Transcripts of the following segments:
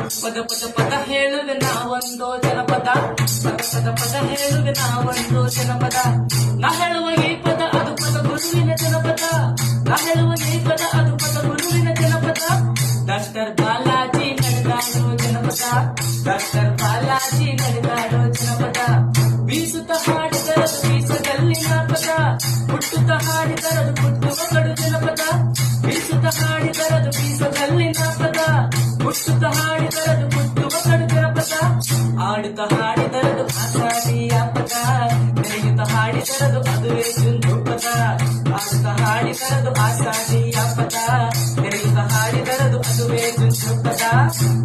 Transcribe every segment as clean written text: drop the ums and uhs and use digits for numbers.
ಪದ ಪದ ಪದ ಹೇಳುವೆ ನಾವೊಂದು ಜನಪದ, ಪದ ಪದ ಪದ ಹೇಳುವೆ ನಾವೊಂದು ಜನಪದ. ನಾ ಹೇಳುವ ಈ ಪದ ಅದು ಪದ ಗುರುವಿನ ಜನಪದ, ನಾ ಹೇಳುವ ಈ ಪದ ಅದು ಪದ ಗುರುವಿನ ಜನಪದ. ಡಾಕ್ಟರ್ ಬಾಲಾಜಿ ನಡೆದಾಡೋ ಜನಪದ, ಡಾಕ್ಟರ್ ಬಾಲಾಜಿ ನಡೆದಾಡೋ ಜನಪದ. ಬೀಸುತ್ತ ಹಾಡಿದರದು ಬೀಸಗಲ್ಲಿನ ಪದ, ಹುಟ್ಟುತ್ತ ಹಾಡಿದರದು ಹುಟ್ಟುವ ಕಡು ಜನಪದ. ಬೀಸುತ್ತ ಹಾಡಿದರದು ಬೀಸಗಲ್ಲಿನ ಪದ, ಹುಟ್ಟುತ್ತ ಹಾಡಿದರದು ಹುಟ್ಟುವ ಕಡು ಜನಪದ. ಆಡುತ್ತ ಹಾಡಿದರದು ಆಸಾದಿಯ ಪದ, ನೆರೆಯುತ್ತ ಹಾಡಿದರದು ಅದುವೇ ಜುಂದು ಪದ. ಆಡುತ್ತ ಹಾಡಿದರದು ಆಸಾದಿಯ ಪದ, ನೆರೆಯುತ್ತ ಹಾಡಿದರದು ಅದುವೇ ಜುಂದು ಪದ.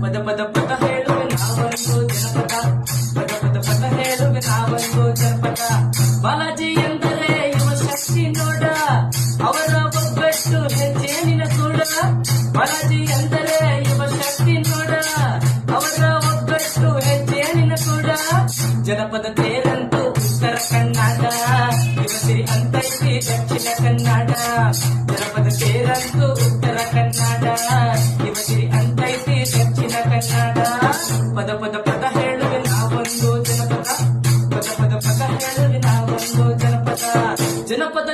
ಪದ ಪದ ಪದ ಹೇಳುವೆ ನಾವೊಂದು ಜನಪದ, ಪದ ಪದ ಪದ ಹೇಳುವೆ ನಾವೊಂದು ಜನಪದ. ಬಾಲಾಜಿ ಎಂದರೆ ಯುವ ಶಕ್ತಿ ನೋಡ, ಅವರ ಒಗ್ಗಟ್ಟು ಹೆಜ್ಜೇನಿನ ಕೂಡ. ಬಾಲಾಜಿ ಎಂದರೆ ಯುವ ಶಕ್ತಿ ನೋಡ, ಅವರ ಒಗ್ಗಟ್ಟು ಹೆಜ್ಜೇನಿನ ಕೂಡ. ಜನಪದ ತೇರಂತೂ ಉತ್ತರ ಕನ್ನಡ, ಯುವಸಿರಿ ಅಂತೈತಿ ದಕ್ಷಿಣ ಕನ್ನಡ. ಜನಪದ ತೇರಂತೂ ಉತ್ತರ ಕನ್ನಡ, ಯುವಸಿರಿ ಅಂತೈತಿ ದಕ್ಷಿಣ ಕನ್ನಡ. ಪದ ಪದ ಪದ ಹೇಳುವೆ ನಾವೊಂದು ಜನಪದ, ಪದ ಪದ ಪದ ಹೇಳುವೆ ನಾವೊಂದು ಜನಪದ. ಜನಪದ